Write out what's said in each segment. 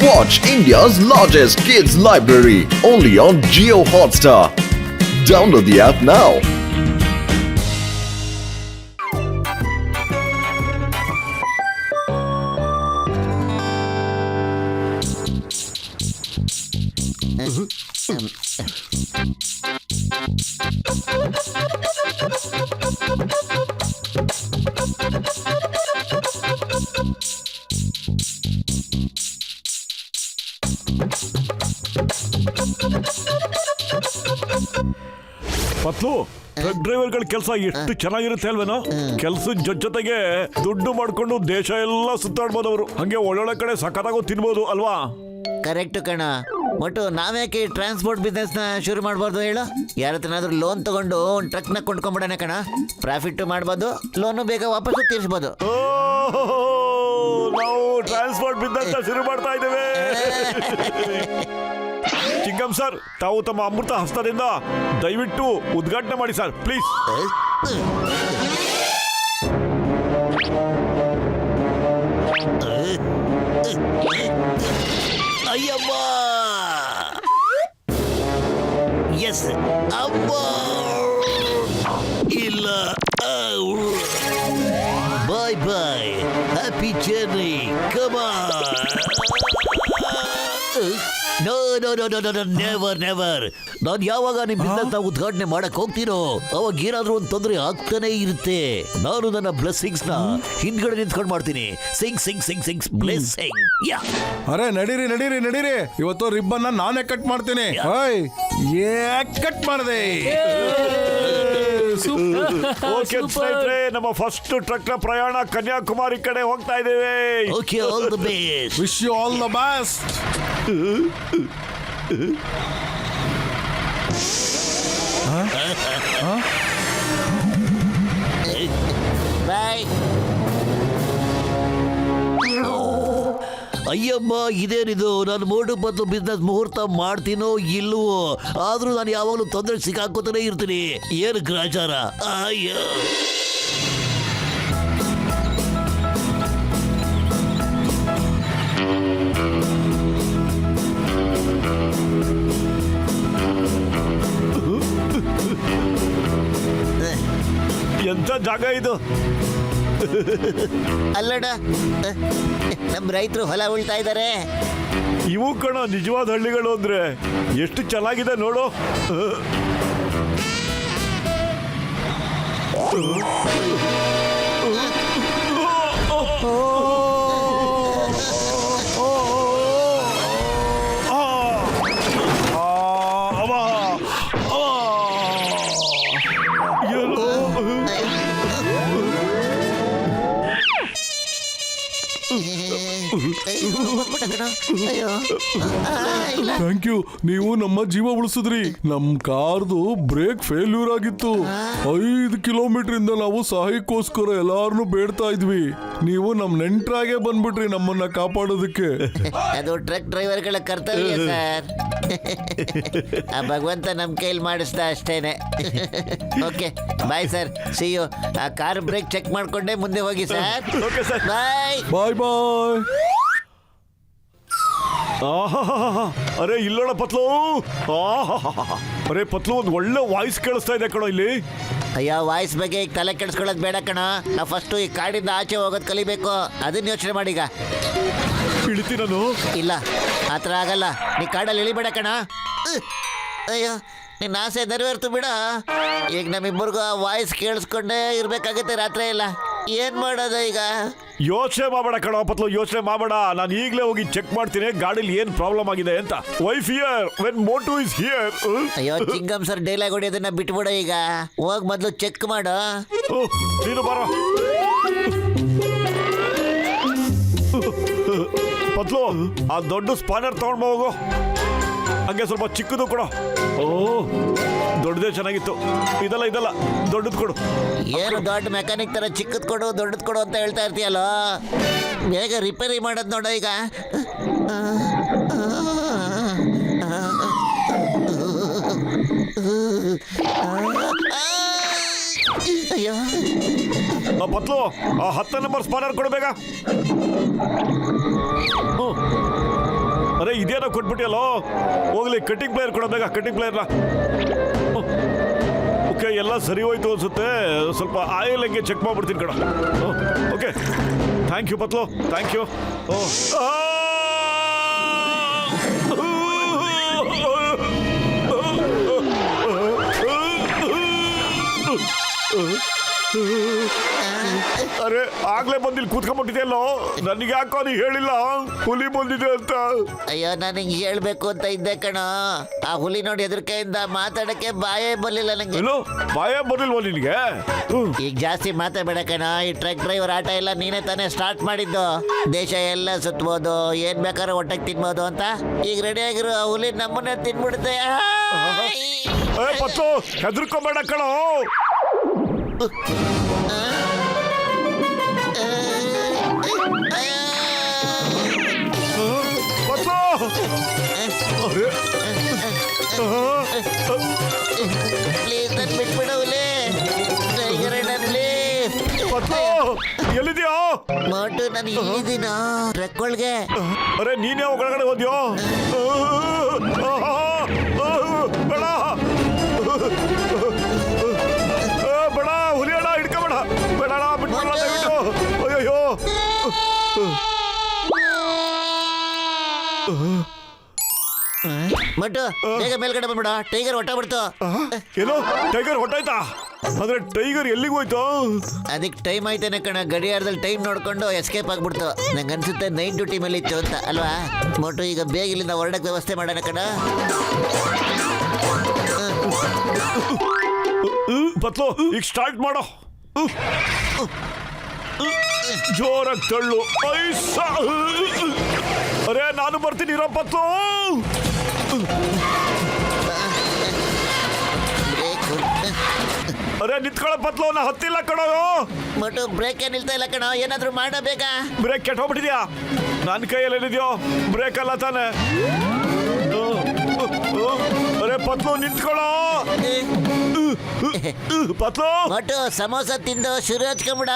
Watch India's largest kids library only on Jio Hotstar. Download the app now. Patlu truck ಡ್ರೈವರ್ಗಳ ಕೆಲಸ ಎಷ್ಟು ಚೆನ್ನಾಗಿರುತ್ತೆ ಅಲ್ವೇನೋ. ಕೆಲ್ಸದ ಜೊತೆಗೆ ದುಡ್ಡು ಮಾಡ್ಕೊಂಡು ದೇಶ ಎಲ್ಲ ಸುತ್ತಾಡ್ಬೋದು ಅವರು. ಹಂಗೆ ಒಳ್ಳೊಳ್ಳೆ ಕಡೆ ಸಖತ್ತಾಗೂ ತಿನ್ಬೋದು ಅಲ್ವಾ? ಕರೆಕ್ಟ್ ಕಣ. ಒಟ್ಟು ನಾವ್ಯಾಕೆ ಟ್ರಾನ್ಸ್ಪೋರ್ಟ್ ಬಿಸ್ನೆಸ್ ನ ಶುರು ಮಾಡಬಾರ್ದು ಹೇಳು? ಯಾರತ್ರನಾದ್ರೂ ಲೋನ್ ತಗೊಂಡು ಒಂದು ಟ್ರಕ್ ನ ಕೊಂಡ್ಕೊಂಡ್ಬಿಡೋಣ ಕಣ. ಪ್ರಾಫಿಟ್ ಮಾಡ್ಬೋದು, ಲೋನು ಬೇಗ ವಾಪಸ್ ತೀರಿಸಬಹುದು. ನಾವು ಟ್ರಾನ್ಸ್ಪೋರ್ಟ್ ಬಿಸ್ನೆಸ್ ಶುರು ಮಾಡ್ತಾ ಇದ್ದೇವೆ. ಚಿಂಗಂ ಸರ್, ತಾವು ತಮ್ಮ ಅಮೃತ ಹಸ್ತದಿಂದ ದಯವಿಟ್ಟು ಉದ್ಘಾಟನೆ ಮಾಡಿ ಸರ್, ಪ್ಲೀಸ್. ಅಯ್ಯಮ್ಮ, ಎಸ್ ಅಮ್ಮ, ಇಲ್ಲ, bye bye, happy journey, come on. No no no no no, never never. ನಾನು ಯಾವಾಗ ನಿಮ್ಮ ಬಿಸ್ನೆಸ್ ನ ಉದ್ಘಾಟನೆ ಮಾಡಕ್ ಹೋಗ್ತೀನೋ ಅವಾಗ ಏನಾದ್ರೂ ಒಂದು ತೊಂದರೆ ಆಗ್ತಾನೆ ಇರುತ್ತೆ. ನಾನು ನನ್ನ ಬ್ಲೆಸ್ಸಿಂಗ್ಸ್ ನ ಹಿಂದ್ಗಡೆ ನಿಂತ್ಕೊಂಡು ಮಾಡ್ತೀನಿ. ಸಿಂಗ್ ಸಿಂಗ್ ಸಿಂಗ್ ಸಿಂಗ್ ಬ್ಲೆಸ್ಸಿಂಗ್. ಯಾ, ಅರೆ ನಡೀರಿ ನಡೀರಿ ನಡೀರಿ, ಇವತ್ತು ರಿಬ್ಬನ್ ನಾನೇ ಕಟ್ ಮಾಡ್ತೀನಿ. ಕಟ್ ಮಾಡಿದೆ. ಓಕೆ ಸ್ನೇಹಿತರೆ, ನಮ್ಮ ಫಸ್ಟ್ ಟ್ರಕ್ ನ ಪ್ರಯಾಣ ಕನ್ಯಾಕುಮಾರಿ ಕಡೆ ಹೋಗ್ತಾ ಇದ್ದೇವೆ. Okay, all the best. Wish you all the best. Bye. ಅಯ್ಯಮ್ಮ, ಇದೇನಿದು? ನಾನು ಮೋಟು ಪತ್ತು ಬಿಸ್ನೆಸ್ ಮುಹೂರ್ತ ಮಾಡ್ತೀನೋ ಇಲ್ವೋ, ಆದ್ರೂ ನಾನು ಯಾವಾಗಲೂ ತೊಂದರೆ ಸಿಕ್ಕಾಕೋತಾನೆ ಇರ್ತೀನಿ. ಏನು ಗ್ರಾಚಾರ? ಅಯ್ಯೋ, ಎಂತ ಜಾಗ ಇದು? ಅಲ್ಲಡ, ನಮ್ಮ ರೈತರು ಹೊಲ ಉಳ್ತಾ ಇದ್ದಾರೆ. ಇವು ಕಣ ನಿಜವಾದ ಹಳ್ಳಿಗಳು ಅಂದ್ರೆ. ಎಷ್ಟು ಚೆನ್ನಾಗಿದೆ ನೋಡು. ಥ್ಯಾಂಕ್ ಯು, ನೀವು ನಮ್ಮ ಜೀವ ಉಳಿಸಿದ್ರಿ. ನಮ್ ಕಾರ್ದು ಬ್ರೇಕ್ ಫೇಲ್ಯೂರ್ ಆಗಿತ್ತು. 5 ಕಿಲೋಮೀಟರ್ ಇಂದ ನಾವು ಸಹಾಯಕ್ಕೋಸ್ಕರ ಎಲ್ಲಾರನ್ನು ಬೇಡ್ತಾ ಇದ್ವಿ. ನೀವು ನಮ್ ನೆಂಟ್ರಾಗೆ ಬಂದ್ಬಿಟ್ರಿ ನಮ್ಮನ್ನ ಕಾಪಾಡೋದಕ್ಕೆ. ಅದು ಟ್ರಕ್ ಡ್ರೈವರ್ಗಳ ಕರ್ತವ್ಯ ಸರ್. ಆ ಭಗವಂತ ನಮ್ ಕೈಲಿ ಮಾಡಿಸ್ದ ಅಷ್ಟೇನೆ. Okay bye sir, see you. ಆ ಕಾರ್ ಬ್ರೇಕ್ ಚೆಕ್ ಮಾಡ್ಕೊಂಡೆ ಮುಂದೆ ಹೋಗಿ sir. Okay sir, bye bye bye. ಅರೆ ಇಲ್ಲೋಣ ಪತ್ಲು. ಅರೆ ಪತ್ಲು, ಒಂದು ಒಳ್ಳೆ ವಾಯ್ಸ್ ಕೇಳಿಸ್ತಾ ಇದೆ ಕಣೋ ಇಲ್ಲಿ. ಅಯ್ಯೋ, ವಾಯ್ಸ್ ಬಗ್ಗೆ ಈಗ ತಲೆ ಕೆಡಿಸ್ಕೊಳ್ಳೋದು ಬೇಡ ಕಣ. ನಾವು ಫಸ್ಟು ಈ ಕಾಡಿಂದ ಆಚೆ ಹೋಗೋದು ಕಲಿಬೇಕು. ಅದನ್ನ ಯೋಚನೆ ಮಾಡೀಗ. ಇಳಿತಿ ನಾನು? ಇಲ್ಲ, ಆ ಥರ ಆಗಲ್ಲ. ನೀ ಕಾಡಲ್ಲಿ ಇಳಿಬೇಡ ಕಣ. ಅಯ್ಯೋ, ನಿನ್ನ ಆಸೆ ನೆರವೇರ್ತು ಬಿಡ. ಈಗ ನಮ್ಮಿಬ್ಬರಿಗೂ ಆ ವಾಯ್ಸ್ ಕೇಳಿಸ್ಕೊಂಡೇ ಇರ್ಬೇಕಾಗತ್ತೆ ರಾತ್ರಿ ಎಲ್ಲ. ಏನ್ ಮಾಡೋದು ಈಗ? ಯೋಚನೆ ಮಾಡಬೇಡ ಕಣೋ ಪತ್ಲು, ಯೋಚನೆ ಮಾಡಬೇಡ. ನಾನು ಈಗಲೇ ಹೋಗಿ ಚೆಕ್ ಮಾಡ್ತೀನಿ ಗಾಡಿಲಿ ಏನ್ ಪ್ರಾಬ್ಲಮ್ ಆಗಿದೆ ಅಂತ. Wife here when Motu is here. ಅಯ್ಯೋ ಚಿಂಗಮ್ ಸರ್, ಡೈಲಾಗ್ ಹೊಡಿಯೋದನ್ನ ಬಿಟ್ಬಿಡು ಈಗ. ಹೋಗ್ ಮೊದ್ಲು ಚೆಕ್ ಮಾಡು. ನೀನು ಬರೋ ಪತ್ಲು. ಆ ದೊಡ್ಡ ಸ್ಪಾನರ್ ತಗೊಂಡ್ ಹೋಗು. ಹಂಗೆ ಸ್ವಲ್ಪ ಚಿಕ್ಕದು ಕೊಡು. ಓ, ದೊಡ್ಡದೇ ಚೆನ್ನಾಗಿತ್ತು. ಇದಲ್ಲ ದೊಡ್ಡದು ಕೊಡು. ಏನು ದೊಡ್ಡ ಮೆಕ್ಯಾನಿಕ್ ತರ ಚಿಕ್ಕದ್ ಕೊಡು ದೊಡ್ಡದ್ ಕೊಡು ಅಂತ ಹೇಳ್ತಾ ಇರ್ತೀಯಲ್ಲ. ಬೇಗ ರಿಪೇರಿ ಮಾಡೋದು ನೋಡು ಈಗ. ಅಯ್ಯೋ ಪತ್ಲು, ಆ 10 ನಂಬರ್ ಸ್ಪಾನರ್ ಕೊಡು ಬೇಗ. ಇದೇನೋ ಕೊಟ್ಬಿಟ್ಟಿಯಲ್ಲೋ. ಹೋಗ್ಲಿ, ಕಟಿಂಗ್ ಪ್ಲೇಯರ್ ಕೊಡೋ ಬೇಗ, ಕಟಿಂಗ್ ಪ್ಲೇಯರ್ನ. ಓಕೆ, ಎಲ್ಲ ಸರಿ ಹೋಯ್ತು ಅನ್ಸುತ್ತೆ. ಸ್ವಲ್ಪ ಆಯಿಲ್ ಹಂಗೆ ಚೆಕ್ ಮಾಡ್ಬಿಡ್ತೀನಿ ಕಣ. Okay, thank you Patlu, thank you. ಅರೆ, ಆಗ್ಲೇ ಬಂದಿಲ್ಲಿ ಕೂತ್ಕೊಂಡ್ಬಿಟ್ಟಿದೆಯಲ್ಲೋ. ನನಗೆ ಯಾಕೋ ನೀ ಹೇಳಿಲ್ಲ ಹುಲಿ ಬಂದಿದೆ ಅಂತ. ಅಯ್ಯೋ, ನನಗೆ ಹೇಳ್ಬೇಕು ಅಂತ ಇದ್ದೆ ಕಣ. ಆ ಹುಲಿ ನೋಡಿ ಹೆದರಿಕೆಯಿಂದ ಮಾತಾಡಕ್ಕೆ ಬಾಯೇ ಬರ್ಲಿಲ್ಲ ನಂಗೆ. ಏನು ಬಾಯೇ ಬರ್ಲಿಲ್ವ ನಿನಗೆ? ಈಗ ಜಾಸ್ತಿ ಮಾತಾಡಬೇಡ ಕಣ. ಈ ಟ್ರಕ್ ಡ್ರೈವರ್ ಆಟ ಎಲ್ಲ ನೀನೇ ತಾನೇ ಸ್ಟಾರ್ಟ್ ಮಾಡಿದ್ದು. ದೇಶ ಎಲ್ಲ ಸುತ್ತಬಹುದು, ಏನ್ ಬೇಕಾದ್ರೂ ಹೊಟ್ಟೆಗೆ ತಿನ್ಬೋದು ಅಂತ. ಈಗ ರೆಡಿ ಆಗಿರೋ ಆ ಹುಲಿ ನಮ್ಮನ್ನ ತಿನ್ಬಿಡುತ್ತೆ. ಪತ್ತು, ಹೆದರ್ಕೋಬೇಡ ಕಣೋ. ಪ್ಲೀಸ್ ನನ್ ಬಿಟ್ಬಿಡು ಹುಲಿ. ಎಲ್ಲಿದ್ಯೋ? ಮೋಟು, ನಾನು ಇಲ್ಲಿದ್ದೀನ ಟ್ರಕ್ ಒಳಗೆ. ಅರೆ, ನೀನೇ ಒಳಗಡೆ ಹೋದ್ಯೋ? ಬೇಡ ಬೇಡ, ಹುಲಿ ಅಣ್ಣ, ಹಿಡ್ಕೋಬೇಡ. ಬೇಡ, ಬಿಟ್ಬಿಡ ದಯವಿಟ್ಟು. ಅಯ್ಯೋ, ಮಟ್ಟು, ಬೇಗ ಮೇಲ್ಗಡೆ ಬಂದ್ಬಿಡ. ಟೈಗರ್ ಹೊಟ್ಟ ಬಿಡ್ತು. ಏನೋ ಟೈಗರ್ ಹೊಟ್ಟಾಯ್ತಾ? ಆದ್ರೆ ಟೈಗರ್ ಎಲ್ಲಿಗೆ ಹೋಯ್ತು? ಅದಕ್ಕೆ ಟೈಮ್ ಆಯ್ತಾನೆ ಕಣ. ಗಡಿಯಾರದಲ್ಲಿ ಟೈಮ್ ನೋಡ್ಕೊಂಡು ಎಸ್ಕೇಪ್ ಆಗ್ಬಿಡ್ತು. ನಂಗೆ ಅನ್ಸುತ್ತೆ ನೈಟ್ ಡ್ಯೂಟಿ ಮೇಲೆ ಇತ್ತು ಅಂತ ಅಲ್ವಾ? ಮೋಟು, ಈಗ ಬೇಗ ಇಲ್ಲಿಂದ ಹೊರಡಕ್ಕೆ ವ್ಯವಸ್ಥೆ ಮಾಡೋಣ ಕಣ. ಪತ್ಲು, ಈಗ ಸ್ಟಾರ್ಟ್ ಮಾಡೋ. ಜೋರಾಗಿ ತಳ್ಳು. ಅರೆ, ನಾನು ಬರ್ತೀನಿ ಇರೋ ಪತ್ಲು. ಅರೆ, ನಿಂತ್ಕೊಳ್ಳೋ ಪತ್ಲು, ನಾ ಹತ್ತಿಲ್ಲ ಕಣೋ. ಮೋಟು, ಬ್ರೇಕ್ ನಿಲ್ತಾ ಇಲ್ಲ ಕಣ. ಏನಾದ್ರೂ ಮಾಡೋ ಬೇಗ. ಬ್ರೇಕ್ ಕೆಟ್ಟೋಗ್ಬಿಟ್ಟಿದ್ಯಾ? ನನ್ನ ಕೈಯಲ್ಲಿ ಏನಿದೆಯೋ? ಬ್ರೇಕ್ ಅಲ್ಲ ತಾನೆ. ಅರೆ ಪತ್ಲು, ನಿಂತ್ಕೊಳ್ಳೋ. ಪತ್ಲು, ಮೋಟು, ಸಮೋಸ ತಿಂದು ಶುರು ಹಚ್ಕೊಂಬಿಡ.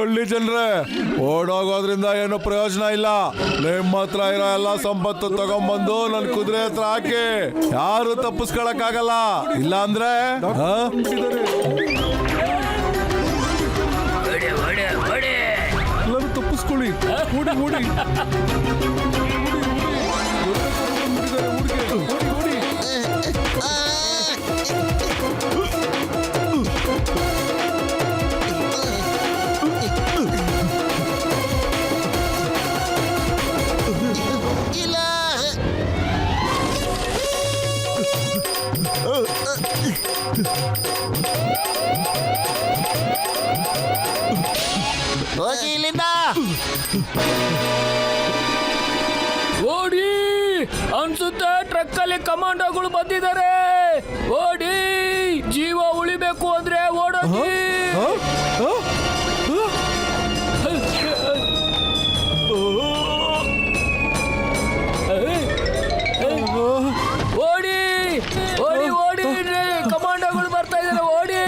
ಹಳ್ಳಿ ಜನರೇ, ಓಡೋಗೋದ್ರಿಂದ ಏನು ಪ್ರಯೋಜನ ಇಲ್ಲ. ನಿಮ್ಮ ಹತ್ರ ಇರೋ ಎಲ್ಲ ಸಂಪತ್ತು ತಗೊಂಡ್ಬಂದು ನನ್ ಕುದುರೆ ಹತ್ರ ಹಾಕಿ. ಯಾರು ತಪ್ಪಿಸ್ಕೊಳಕ್ಕಾಗಲ್ಲ. ಇಲ್ಲ ಅಂದ್ರೆ ಎಲ್ಲರೂ ತಪ್ಪಿಸ್ಕೊಳ್ಳಿ. ಓಡಿ ಓಡಿ ಹೋಗಿ ಇಲ್ಲಿಂದ. ಓಡಿ, ಅನ್ಸುತ್ತೆ ಟ್ರಕ್ ಅಲ್ಲಿ ಕಮಾಂಡೋಗಳು ಬಂದಿದ್ದಾರೆ. ಓಡಿ, ಜೀವ ಉಳಿಬೇಕು ಅಂದ್ರೆ ಓಡೋಗಿ. ಓಡಿ ಓಡಿ ಓಡಿ, ಕಮಾಂಡೋಗಳು ಬರ್ತಾ ಇದ್ದಾರೆ. ಓಡಿ.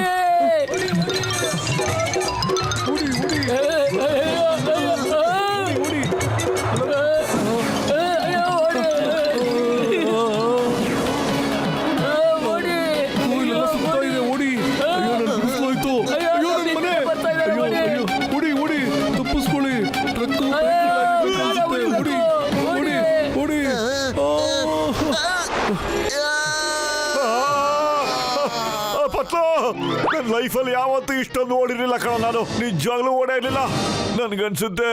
ಪತ್ಲು ನನ್ನ ಲೈಫಲ್ಲಿ ಯಾವತ್ತೂ ಇಷ್ಟೊಂದು ಓಡಿರ್ಲಿಲ್ಲ ಕಣ ನಾನು ನಿಜವಾಗ್ಲೂ ಓಡೇ ಇರ್ಲಿಲ್ಲ ನನ್ಗನ್ಸುತ್ತೆ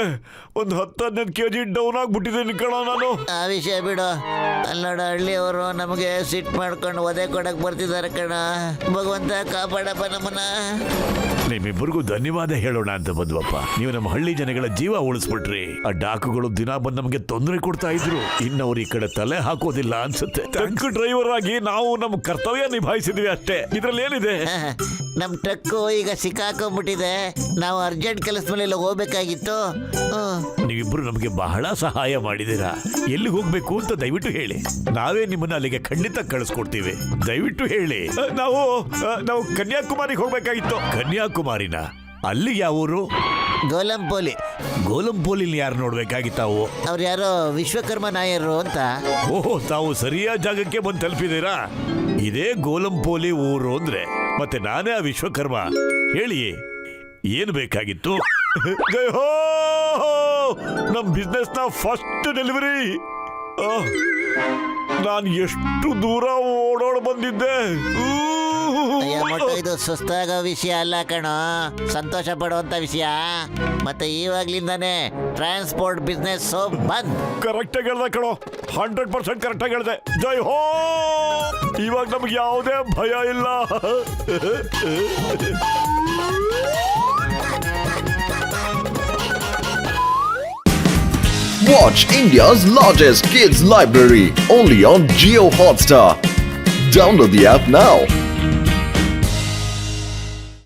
ಒಂದು 10-15 kg ಡೌನ್ ಆಗ್ಬಿಟ್ಟಿದ್ದೀನಿ ಕಣ ನಾನು ಆ ವಿಷಯ ಬಿಡು ಅಲ್ಲೋಡ ಹಳ್ಳಿಯವರು ನಮಗೆ ಸಿಟ್ ಮಾಡ್ಕೊಂಡು ಒದೆ ಕೊಡಕ್ ಬರ್ತಿದ್ದಾರೆ ಕಣ ಭಗವಂತ ಕಾಪಾಡಪ್ಪ ನಮ್ಮನ್ನ ನಿಮ್ಮಿಬ್ಬರಿಗೂ ಧನ್ಯವಾದ ಹೇಳೋಣ ಅಂತ ಬಂದ್ವಪ್ಪ ನೀವು ನಮ್ಮ ಹಳ್ಳಿ ಜನಗಳ ಜೀವ ಉಳಿಸ್ಬಿಟ್ರಿ ಆ ಡಾಕುಗಳು ದಿನ ಬಂದು ನಮಗೆ ತೊಂದರೆ ಕೊಡ್ತಾ ಇದ್ರು ಇನ್ನು ಅವ್ರು ಈ ಕಡೆ ತಲೆ ಹಾಕೋದಿಲ್ಲ ಅನ್ಸುತ್ತೆ ಟ್ರಕ್ ಡ್ರೈವರ್ ಆಗಿ ನಾವು ನಮ್ಮ ಕರ್ತವ್ಯ ನಿಭಾಯಿಸಿದ್ವಿ ಅಷ್ಟೇ ಇದ್ರಲ್ಲಿ ಏನಿದೆ ನಮ್ ಟ್ರಕ್ಕು ಈಗ ಸಿಕ್ಕಾಕೊಂಡ್ಬಿಟ್ಟಿದೆ ನಾವು ಅರ್ಜೆಂಟ್ ಕೆಲಸ ಮೇಲೆ ಹೋಗ್ಬೇಕಾಗಿತ್ತು ನೀವಿಬ್ರು ನಮಗೆ ಬಹಳ ಸಹಾಯ ಮಾಡಿದೀರಾ ಎಲ್ಲಿಗೆ ಹೋಗ್ಬೇಕು ಅಂತ ದಯವಿಟ್ಟು ಹೇಳಿ ನಾವೇ ನಿಮ್ಮನ್ನ ಅಲ್ಲಿಗೆ ಖಂಡಿತ ಕಳಿಸ್ಕೊಡ್ತೀವಿ ದಯವಿಟ್ಟು ಹೇಳಿ ನಾವು ಕನ್ಯಾಕುಮಾರಿಗೆ ಹೋಗ್ಬೇಕಾಗಿತ್ತು ಕನ್ಯಾಕುಮಾರಿನ ಅಲ್ಲಿ ಯಾವೂರು ಗೋಲಂಪೋಲಿ ಯಾರು ನೋಡ್ಬೇಕಾಗಿತ್ತಾವು ಅವ್ರು ಯಾರೋ ವಿಶ್ವಕರ್ಮ ನಾಯರು ಅಂತ ಓಹೋ ತಾವು ಸರಿಯಾದ ಜಾಗಕ್ಕೆ ಬಂದು ತಲುಪಿದೀರಾ ಇದೇ ಗೋಲಂಪೋಲಿ ಊರು ಅಂದ್ರೆ ಮತ್ತೆ ನಾನೇ ಆ ವಿಶ್ವಕರ್ಮ ಹೇಳಿ ಏನು ಬೇಕಾಗಿತ್ತು ಜೈ ಹೋ ನಮ್ ಬಿಸ್ನೆಸ್ ನ ಫಸ್ಟ್ ಡೆಲಿವರಿ ನಾನು ಎಷ್ಟು ದೂರ ಓಡೋಡ್ ಬಂದಿದ್ದೆ ಇದು ಸುಸ್ತಾಗೋ ವಿಷಯ ಅಲ್ಲ ಕಣೋ ಸಂತೋಷ ಪಡುವಂತ ವಿಷಯ ಮತ್ತೆ ಇವಾಗ್ಲಿಂದಾನೇ ಟ್ರಾನ್ಸ್ಪೋರ್ಟ್ ಬಿಸ್ನೆಸ್ ಬಂದ್ ಕರೆಕ್ಟ್ ಆಗಿ ಹೇಳ್ದೆ ಕಣೋ 100% ಕರೆಕ್ಟ್ ಆಗಿ ಹೇಳ್ದೆ ಜೈ ಹೋ ಇವಾಗ ನಮ್ಗೆ ಯಾವುದೇ ಭಯ ಇಲ್ಲ Watch India's largest kids library only on Geo Hotstar. Download the app now.